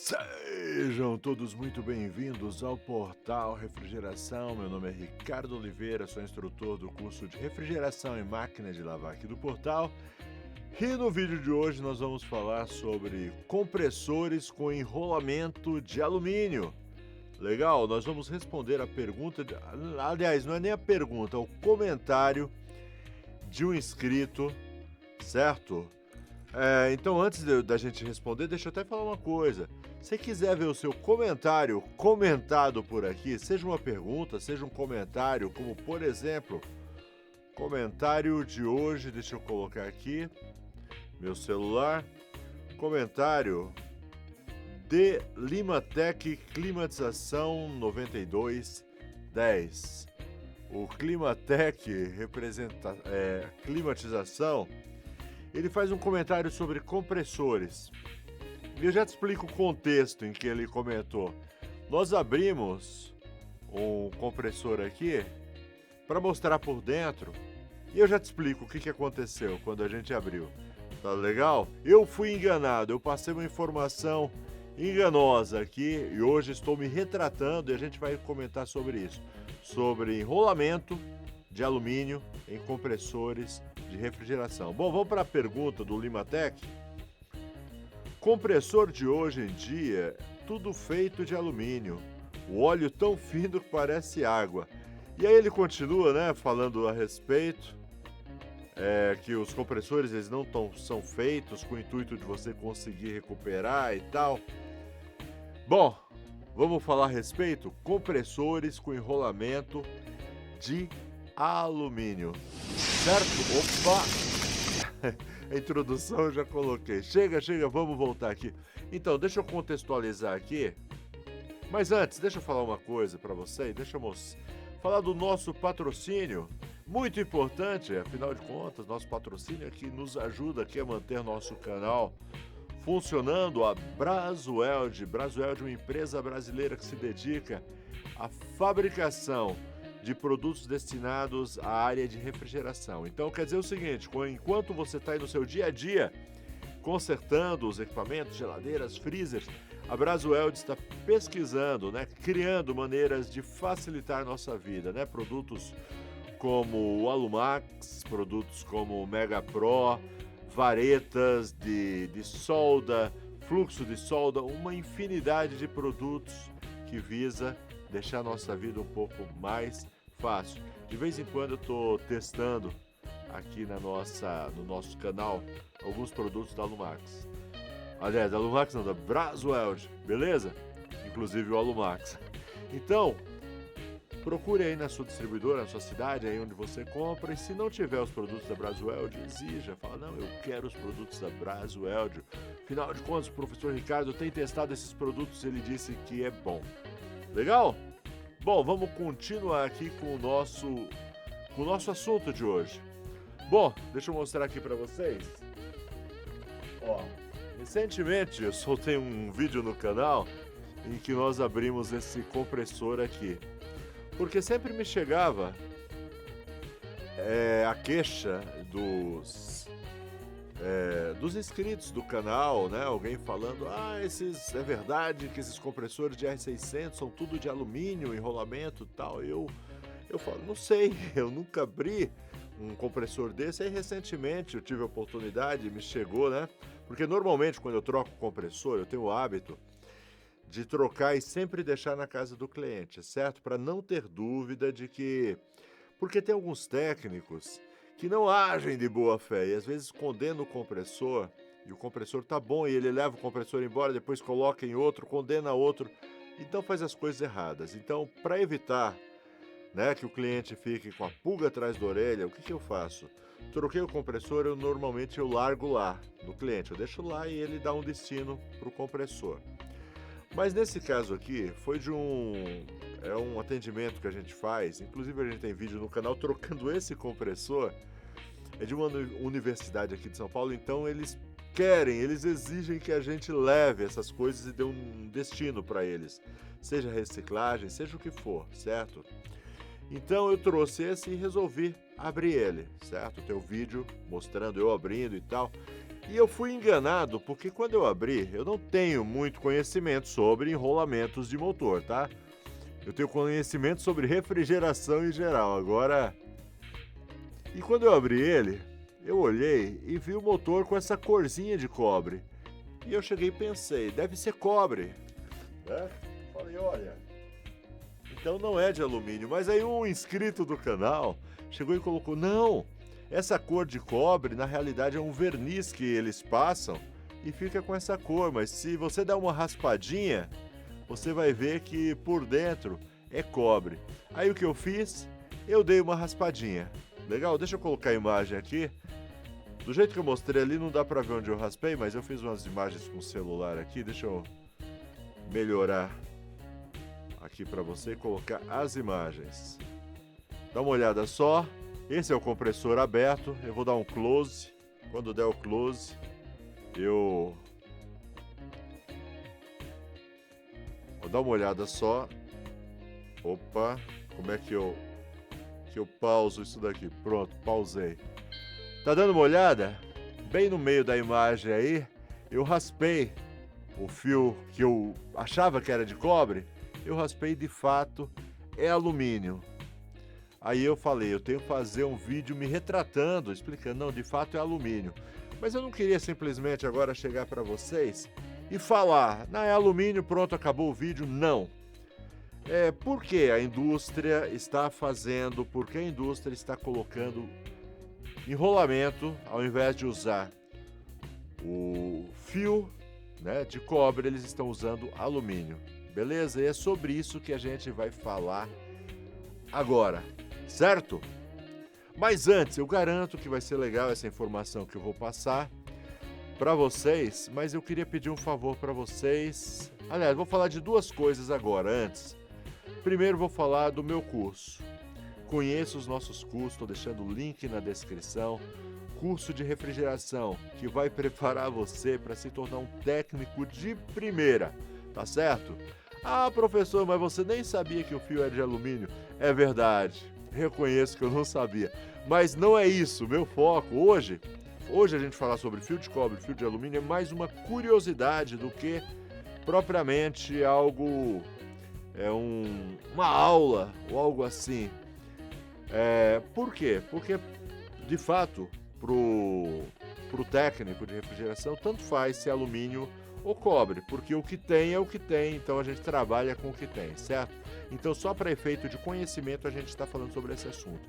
Sejam todos muito bem-vindos ao Portal Refrigeração. Meu nome é Ricardo Oliveira, sou instrutor do curso de Refrigeração e Máquina de Lavar aqui do Portal. E no vídeo de hoje nós vamos falar sobre compressores com enrolamento de alumínio. Legal? Nós vamos responder a pergunta, aliás, não é nem a pergunta, é o comentário de um inscrito, certo? Então antes da gente responder, deixa eu até falar uma coisa. Se quiser ver o seu comentário comentado por aqui, seja uma pergunta, seja um comentário, como por exemplo, comentário de hoje, deixa eu colocar aqui, meu celular, comentário de Limatec Climatização 9210. O Climatec representa climatização. Ele faz um comentário sobre compressores. E eu já te explico o contexto em que ele comentou. Nós abrimos um compressor aqui para mostrar por dentro. E eu já te explico o que aconteceu quando a gente abriu. Tá legal? Eu fui enganado, eu passei uma informação enganosa aqui e hoje estou me retratando e a gente vai comentar sobre isso. Sobre enrolamento de alumínio em compressores de refrigeração. Bom, vamos para a pergunta do Limatec. Compressor de hoje em dia, tudo feito de alumínio. O óleo tão fino que parece água. E aí ele continua, né, falando a respeito que os compressores eles não são feitos com o intuito de você conseguir recuperar e tal. Bom, vamos falar a respeito? Compressores com enrolamento de alumínio. Certo? Opa! A introdução eu já coloquei. Chega, vamos voltar aqui. Então, deixa eu contextualizar aqui. Mas antes, deixa eu falar uma coisa para você. Deixa eu falar do nosso patrocínio. Muito importante, afinal de contas, nosso patrocínio é que nos ajuda aqui a manter nosso canal funcionando. A Brasweld. Brasweld é uma empresa brasileira que se dedica à fabricação de produtos destinados à área de refrigeração. Então quer dizer o seguinte, enquanto você está aí no seu dia a dia consertando os equipamentos, geladeiras, freezers, a Brasweld está pesquisando, né, criando maneiras de facilitar nossa vida, né, produtos como o Alumax, produtos como o Mega Pro, varetas de solda, fluxo de solda, uma infinidade de produtos que visa deixar a nossa vida um pouco mais fácil. De vez em quando eu estou testando aqui no nosso canal alguns produtos da Alumax. Aliás, da Alumax não, da Brasweld, beleza? Inclusive o Alumax. Então, procure aí na sua distribuidora, na sua cidade, aí onde você compra, e se não tiver os produtos da Brasweld, exija, fala, não, eu quero os produtos da Brasweld. Afinal de contas, o professor Ricardo tem testado esses produtos e ele disse que é bom. Legal? Bom, vamos continuar aqui com o nosso assunto de hoje. Bom, deixa eu mostrar aqui para vocês. Ó, recentemente eu soltei um vídeo no canal em que nós abrimos esse compressor aqui. Porque sempre me chegava a queixa dos inscritos do canal, né? Alguém falando, é verdade que esses compressores de R600 são tudo de alumínio, enrolamento e tal. Eu falo, não sei, eu nunca abri um compressor desse. Aí recentemente eu tive a oportunidade, me chegou, né? Porque normalmente quando eu troco o compressor, eu tenho o hábito de trocar e sempre deixar na casa do cliente, certo? Para não ter dúvida de que... Porque tem alguns técnicos que não agem de boa fé e às vezes condenam o compressor e o compressor tá bom e ele leva o compressor embora, depois coloca em outro, condena outro, então faz as coisas erradas. Então, para evitar, né, que o cliente fique com a pulga atrás da orelha, o que eu faço? Troquei o compressor, normalmente eu largo lá no cliente, eu deixo lá e ele dá um destino para o compressor. Mas nesse caso aqui, foi um atendimento que a gente faz, inclusive a gente tem vídeo no canal trocando esse compressor, é de uma universidade aqui de São Paulo, então eles exigem que a gente leve essas coisas e dê um destino para eles, seja reciclagem, seja o que for, certo? Então eu trouxe esse e resolvi abrir ele, certo? Tem o vídeo mostrando eu abrindo e tal. E eu fui enganado porque quando eu abri, eu não tenho muito conhecimento sobre enrolamentos de motor, tá? Eu tenho conhecimento sobre refrigeração em geral. Agora, e quando eu abri ele, eu olhei e vi o motor com essa corzinha de cobre. E eu cheguei e pensei, deve ser cobre, né? Falei, olha, então não é de alumínio. Mas aí um inscrito do canal chegou e colocou, não, essa cor de cobre na realidade é um verniz que eles passam e fica com essa cor. Mas se você der uma raspadinha, você vai ver que por dentro é cobre. Aí o que eu fiz? Eu dei uma raspadinha. Legal? Deixa eu colocar a imagem aqui. Do jeito que eu mostrei ali, não dá pra ver onde eu raspei, mas eu fiz umas imagens com o celular aqui. Deixa eu melhorar aqui pra você e colocar as imagens. Dá uma olhada só. Esse é o compressor aberto. Eu vou dar um close. Quando der o close, eu vou dar uma olhada só. Opa, como é que eu pauso isso daqui? Pronto, pausei. Tá dando uma olhada? Bem no meio da imagem aí, eu raspei o fio que eu achava que era de cobre. Eu raspei, de fato, é alumínio. Aí eu falei, eu tenho que fazer um vídeo me retratando, explicando, não, de fato é alumínio. Mas eu não queria simplesmente agora chegar para vocês e falar, não, é alumínio, pronto, acabou o vídeo. Não. Por que a indústria está fazendo, por que a indústria está colocando enrolamento, ao invés de usar o fio, né, de cobre, eles estão usando alumínio. Beleza? E é sobre isso que a gente vai falar agora, certo? Mas antes, eu garanto que vai ser legal essa informação que eu vou passar para vocês, mas eu queria pedir um favor para vocês. Aliás, vou falar de duas coisas agora, antes. Primeiro, vou falar do meu curso. Conheça os nossos cursos, estou deixando o link na descrição. Curso de refrigeração, que vai preparar você para se tornar um técnico de primeira, tá certo? Ah, professor, mas você nem sabia que o fio é de alumínio. É verdade, reconheço que eu não sabia. Mas não é isso, meu foco hoje a gente falar sobre fio de cobre, fio de alumínio é mais uma curiosidade do que propriamente algo, uma aula ou algo assim. Por quê? Porque, de fato, pro técnico de refrigeração, tanto faz se é alumínio ou cobre, porque o que tem é o que tem, então a gente trabalha com o que tem, certo? Então, só para efeito de conhecimento, a gente está falando sobre esse assunto.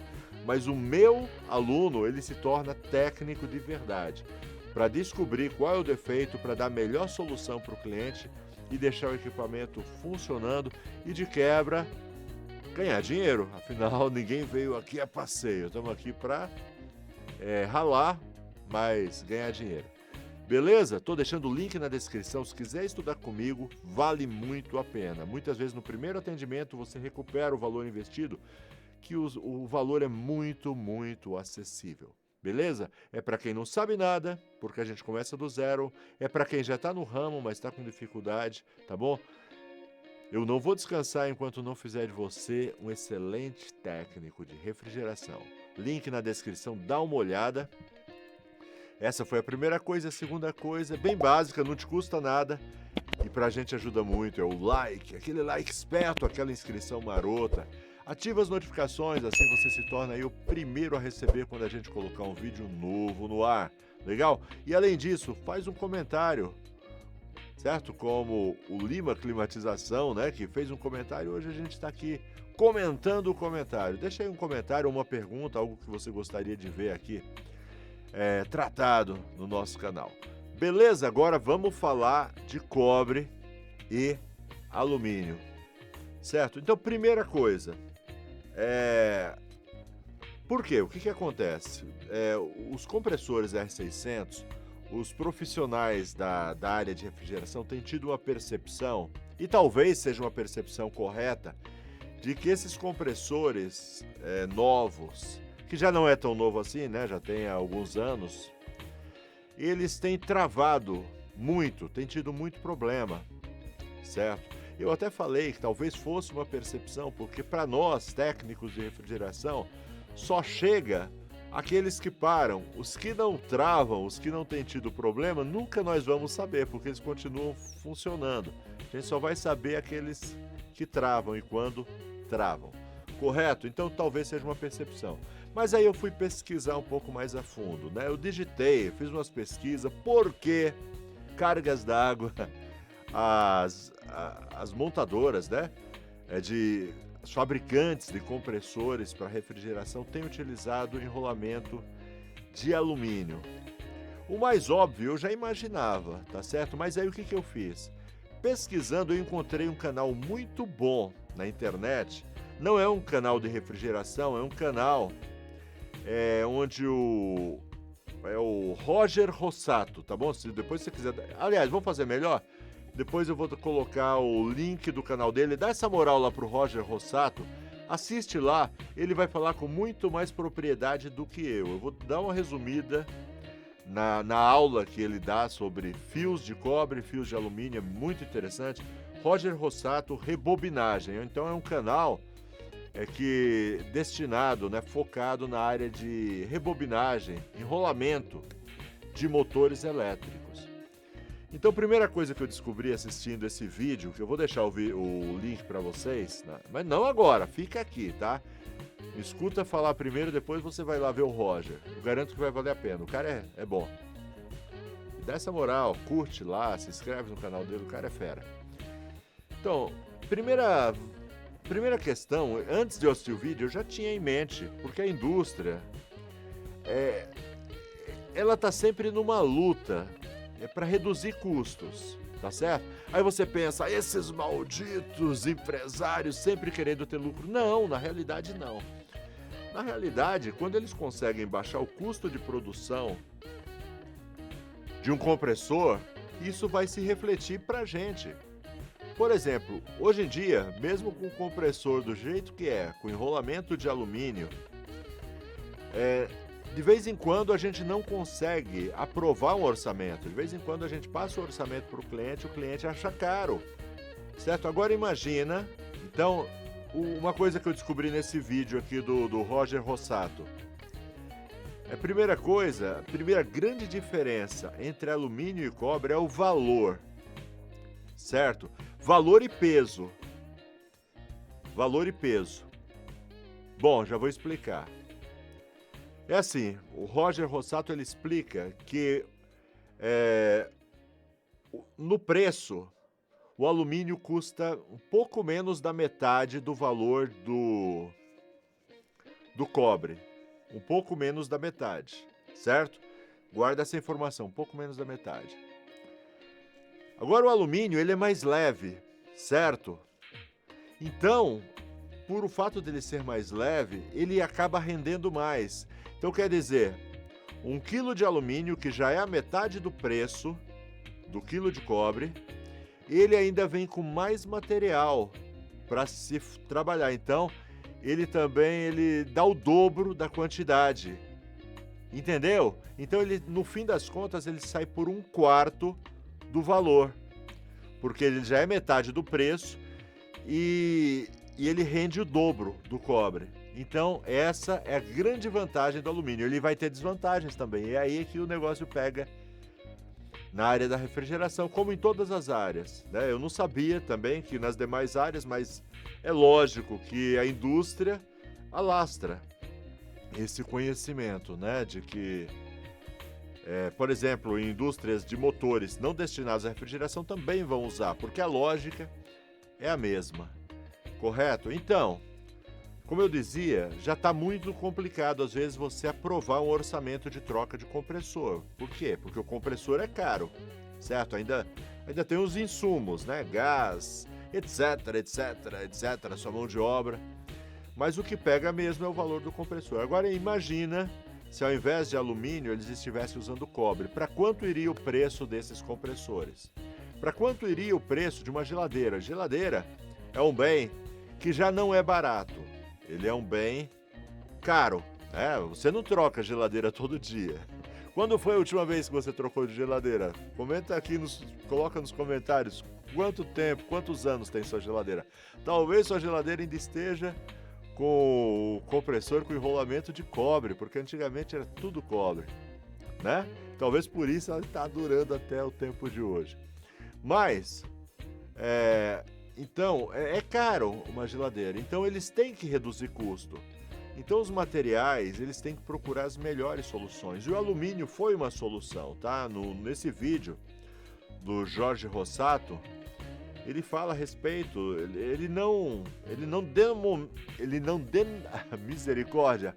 Mas o meu aluno, ele se torna técnico de verdade, para descobrir qual é o defeito, para dar a melhor solução para o cliente e deixar o equipamento funcionando e, de quebra, ganhar dinheiro. Afinal, ninguém veio aqui a passeio, estamos aqui para ralar, mas ganhar dinheiro. Beleza? Estou deixando o link na descrição. Se quiser estudar comigo, vale muito a pena. Muitas vezes no primeiro atendimento você recupera o valor investido, que o valor é muito, muito acessível. Beleza? É para quem não sabe nada, porque a gente começa do zero. É para quem já está no ramo, mas está com dificuldade, tá bom? Eu não vou descansar enquanto não fizer de você um excelente técnico de refrigeração. Link na descrição, dá uma olhada. Essa foi a primeira coisa. A segunda coisa, bem básica, não te custa nada. E pra gente ajuda muito, é o like, aquele like esperto, aquela inscrição marota. Ativa as notificações, assim você se torna aí o primeiro a receber quando a gente colocar um vídeo novo no ar. Legal? E além disso, faz um comentário, certo? Como o Lima Climatização, né? Que fez um comentário. Hoje a gente está aqui comentando o comentário. Deixa aí um comentário, uma pergunta, algo que você gostaria de ver aqui tratado no nosso canal. Beleza? Agora vamos falar de cobre e alumínio, certo? Então, primeira coisa, por quê? O que acontece? Os compressores R600, os profissionais da área de refrigeração têm tido uma percepção, e talvez seja uma percepção correta, de que esses compressores novos, que já não é tão novo assim, né? Já tem alguns anos, eles têm travado muito, têm tido muito problema, certo? Eu até falei que talvez fosse uma percepção, porque para nós, técnicos de refrigeração, só chega Aqueles que param, os que não travam, os que não têm tido problema, nunca nós vamos saber, porque eles continuam funcionando. A gente só vai saber aqueles que travam e quando travam. Correto? Então talvez seja uma percepção. Mas aí eu fui pesquisar um pouco mais a fundo, né? Eu digitei, fiz umas pesquisas, por que cargas d'água, as montadoras, né? Os fabricantes de compressores para refrigeração têm utilizado enrolamento de alumínio. O mais óbvio eu já imaginava, tá certo? Mas aí o que eu fiz? Pesquisando, eu encontrei um canal muito bom na internet. Não é um canal de refrigeração, é um canal onde o Roger Rossato, tá bom? Se depois você quiser... Aliás, vamos fazer melhor? Depois eu vou colocar o link do canal dele. Dá essa moral lá pro Roger Rossato. Assiste lá, ele vai falar com muito mais propriedade do que eu. Eu vou dar uma resumida na aula que ele dá sobre fios de cobre, fios de alumínio, é muito interessante. Roger Rossato, rebobinagem. Então é um canal destinado, né, focado na área de rebobinagem, enrolamento de motores elétricos. Então, a primeira coisa que eu descobri assistindo esse vídeo, que eu vou deixar o link para vocês, né? Mas não agora, fica aqui, tá? Me escuta falar primeiro, depois você vai lá ver o Roger. Eu garanto que vai valer a pena, o cara é bom. Dá essa moral, curte lá, se inscreve no canal dele, o cara é fera. Então, primeira questão, antes de eu assistir o vídeo, eu já tinha em mente, porque a indústria, ela tá sempre numa luta para reduzir custos, tá certo? Aí você pensa, esses malditos empresários sempre querendo ter lucro. Não, na realidade não. Na realidade, quando eles conseguem baixar o custo de produção de um compressor, isso vai se refletir pra gente. Por exemplo, hoje em dia, mesmo com o compressor do jeito que com enrolamento de alumínio, de vez em quando a gente não consegue aprovar um orçamento. De vez em quando a gente passa o orçamento para o cliente acha caro, certo? Agora imagina, então, uma coisa que eu descobri nesse vídeo aqui do Roger Rossato. A primeira grande diferença entre alumínio e cobre é o valor, certo? Valor e peso. Valor e peso. Bom, já vou explicar. É assim, o Roger Rossato ele explica que no preço, o alumínio custa um pouco menos da metade do valor do cobre. Um pouco menos da metade, certo? Guarda essa informação, um pouco menos da metade. Agora o alumínio ele é mais leve, certo? Então, por o fato dele ser mais leve, ele acaba rendendo mais. Então quer dizer, 1 quilo de alumínio, que já é a metade do preço do quilo de cobre, ele ainda vem com mais material para se trabalhar. Então, ele dá o dobro da quantidade. Entendeu? Então, no fim das contas, ele sai por 1/4 do valor. Porque ele já é metade do preço e ele rende o dobro do cobre. Então, essa é a grande vantagem do alumínio. Ele vai ter desvantagens também. E é aí que o negócio pega na área da refrigeração, como em todas as áreas, né? Eu não sabia também que nas demais áreas, mas é lógico que a indústria alastra esse conhecimento, né? De que, por exemplo, em indústrias de motores não destinados à refrigeração também vão usar, porque a lógica é a mesma, correto? Então, como eu dizia, já está muito complicado às vezes você aprovar um orçamento de troca de compressor. Por quê? Porque o compressor é caro, certo? Ainda tem os insumos, né? Gás, etc, sua mão de obra. Mas o que pega mesmo é o valor do compressor. Agora imagina se ao invés de alumínio eles estivessem usando cobre. Para quanto iria o preço desses compressores? Para quanto iria o preço de uma geladeira? Geladeira é um bem que já não é barato. Ele é um bem caro. Você não troca geladeira todo dia. Quando foi a última vez que você trocou de geladeira? Comenta aqui, coloca nos comentários quanto tempo, quantos anos tem sua geladeira. Talvez sua geladeira ainda esteja com o compressor com enrolamento de cobre, porque antigamente era tudo cobre, né? Talvez por isso ela está durando até o tempo de hoje. Mas, então, é caro uma geladeira, então eles têm que reduzir custo. Então os materiais, eles têm que procurar as melhores soluções. E o alumínio foi uma solução, tá? Nesse vídeo do Jorge Rossato, ele fala a respeito, misericórdia,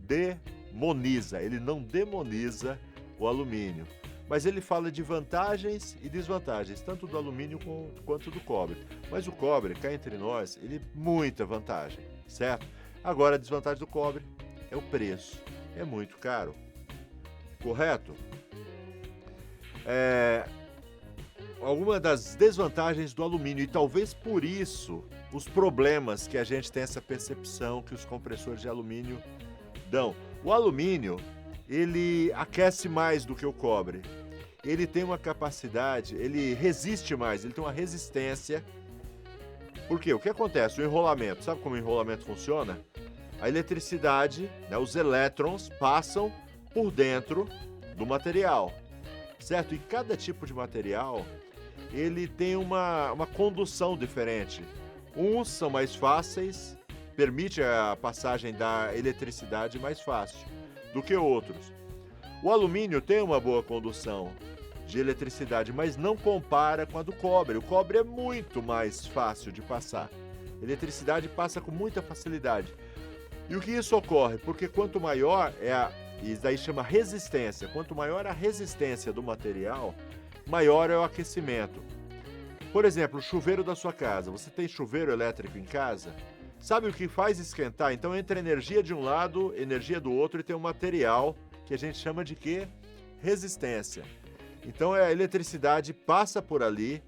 ele não demoniza o alumínio. Mas ele fala de vantagens e desvantagens, tanto do alumínio quanto do cobre. Mas o cobre, cá entre nós, ele é muita vantagem, certo? Agora, a desvantagem do cobre é o preço. É muito caro. Correto? Alguma das desvantagens do alumínio, e talvez por isso os problemas que a gente tem essa percepção que os compressores de alumínio dão. O alumínio, ele aquece mais do que o cobre. Ele tem uma capacidade, ele resiste mais, ele tem uma resistência. Por quê? O que acontece? O enrolamento, sabe como o enrolamento funciona? A eletricidade, né, os elétrons passam por dentro do material, certo? E cada tipo de material, ele tem uma condução diferente. Uns são mais fáceis, permite a passagem da eletricidade mais fácil do que outros. O alumínio tem uma boa condução de eletricidade, mas não compara com a do cobre. O cobre é muito mais fácil de passar. A eletricidade passa com muita facilidade. E o que isso ocorre? Porque quanto maior isso daí chama resistência, quanto maior a resistência do material, maior é o aquecimento. Por exemplo, o chuveiro da sua casa. Você tem chuveiro elétrico em casa? Sabe o que faz esquentar? Então entra energia de um lado, energia do outro e tem um material que a gente chama de quê? Resistência. Então a eletricidade passa por ali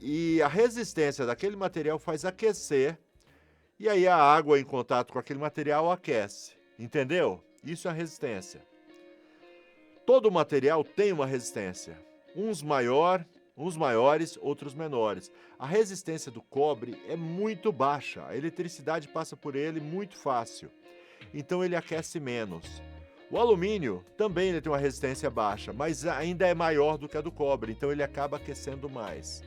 e a resistência daquele material faz aquecer e aí a água em contato com aquele material aquece. Entendeu? Isso é a resistência. Todo material tem uma resistência. Uns maiores, outros menores. A resistência do cobre é muito baixa. A eletricidade passa por ele muito fácil. Então ele aquece menos. O alumínio também ele tem uma resistência baixa, mas ainda é maior do que a do cobre, então ele acaba aquecendo mais.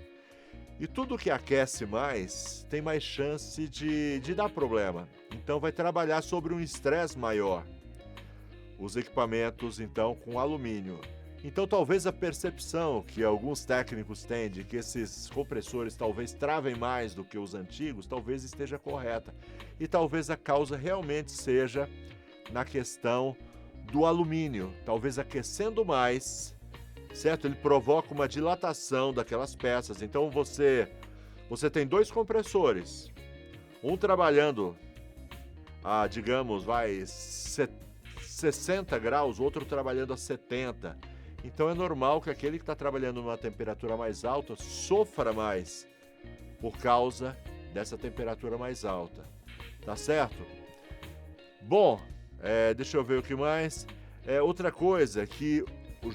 E tudo que aquece mais tem mais chance de dar problema. Então vai trabalhar sobre um estresse maior. Os equipamentos, então, com alumínio. Então talvez a percepção que alguns técnicos têm de que esses compressores talvez travem mais do que os antigos, talvez esteja correta. E talvez a causa realmente seja na questão do alumínio. Talvez aquecendo mais, certo? Ele provoca uma dilatação daquelas peças. Então você tem dois compressores, um trabalhando a, digamos, 60 graus, outro trabalhando a 70. Então é normal que aquele que está trabalhando numa temperatura mais alta sofra mais por causa dessa temperatura mais alta. Tá certo? Bom, deixa eu ver o que mais. Outra coisa que o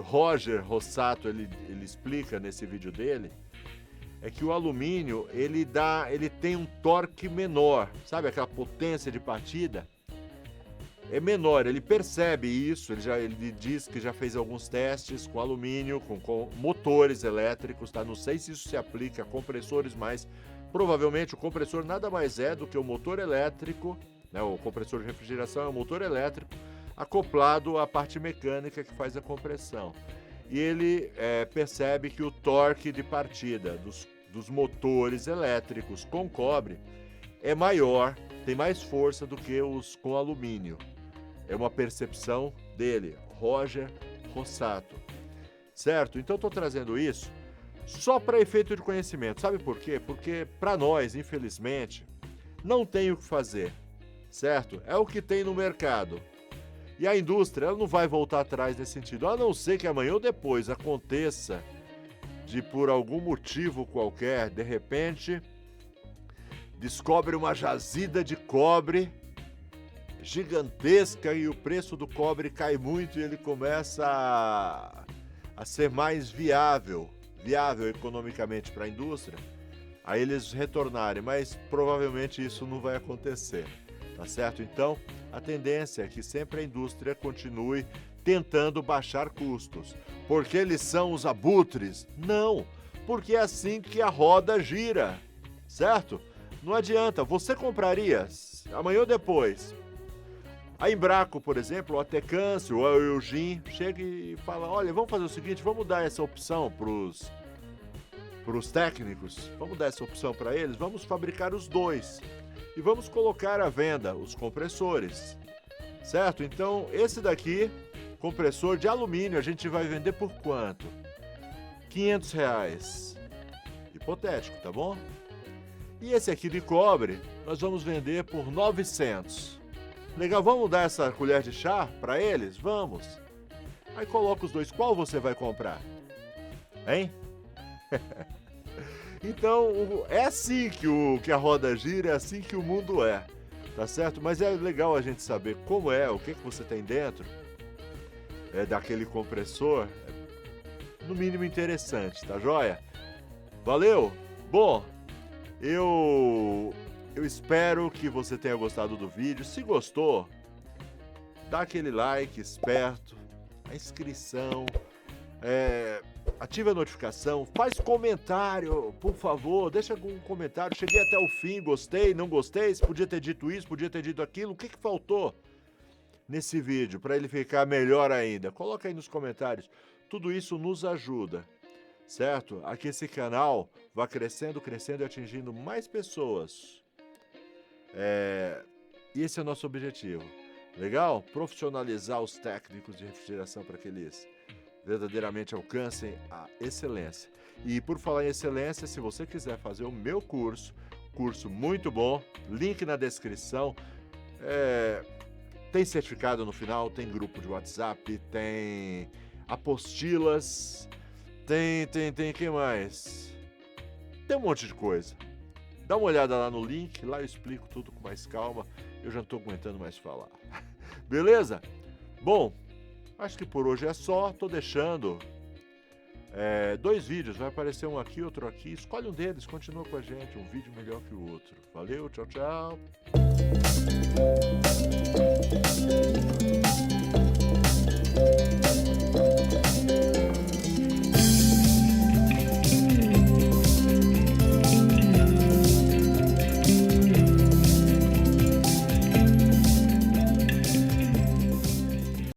Roger Rossato ele explica nesse vídeo dele é que o alumínio ele tem um torque menor, sabe aquela potência de partida? É menor, ele percebe isso, ele diz que já fez alguns testes com alumínio, com motores elétricos, tá? Não sei se isso se aplica a compressores, mas provavelmente o compressor nada mais é do que o motor elétrico, né? O compressor de refrigeração é um motor elétrico acoplado à parte mecânica que faz a compressão. E ele percebe que o torque de partida dos motores elétricos com cobre é maior, tem mais força do que os com alumínio. É uma percepção dele, Roger Rossato. Certo? Então estou trazendo isso só para efeito de conhecimento. Sabe por quê? Porque para nós, infelizmente, não tem o que fazer. Certo? É o que tem no mercado. E a indústria ela não vai voltar atrás nesse sentido. A não ser que amanhã ou depois aconteça de, por algum motivo qualquer, de repente, descobre uma jazida de cobre gigantesca e o preço do cobre cai muito e ele começa a ser mais viável economicamente para a indústria. a eles retornarem, mas provavelmente isso não vai acontecer, tá certo? Então, a tendência é que sempre a indústria continue tentando baixar custos. Porque eles são os abutres? Não, porque é assim que a roda gira, certo? Não adianta, você compraria amanhã ou depois. A Embraco, por exemplo, ou a Tecâncio, ou a Eugin, chega e fala, olha, vamos fazer o seguinte, vamos dar essa opção pros técnicos, vamos dar essa opção para eles, vamos fabricar os dois e vamos colocar à venda os compressores, certo? Então, esse daqui, compressor de alumínio, a gente vai vender por quanto? R$500. Hipotético, tá bom? E esse aqui de cobre, nós vamos vender por 900. Legal, vamos dar essa colher de chá para eles? Vamos. Aí coloca os dois, qual você vai comprar? Hein? Então, é assim que a roda gira, é assim que o mundo é, tá certo? Mas é legal a gente saber como é, o que você tem dentro daquele compressor, no mínimo interessante, tá joia? Valeu? Bom, eu espero que você tenha gostado do vídeo. Se gostou, dá aquele like esperto, a inscrição, ativa a notificação, faz comentário, por favor, deixa algum comentário. Cheguei até o fim, gostei, não gostei, se podia ter dito isso, podia ter dito aquilo, o que faltou nesse vídeo para ele ficar melhor ainda? Coloca aí nos comentários, tudo isso nos ajuda, certo? A que esse canal vá crescendo, crescendo e atingindo mais pessoas. E esse é o nosso objetivo, legal? Profissionalizar os técnicos de refrigeração para que eles verdadeiramente alcancem a excelência. E por falar em excelência, se você quiser fazer o meu curso muito bom, link na descrição, tem certificado no final, tem grupo de WhatsApp, tem apostilas, tem, que mais? Tem um monte de coisa. Dá uma olhada lá no link, lá eu explico tudo com mais calma, eu já não estou aguentando mais falar. Beleza? Bom, acho que por hoje é só, tô deixando 2 vídeos, vai aparecer um aqui, outro aqui, escolhe um deles, continua com a gente, um vídeo melhor que o outro. Valeu, tchau, tchau!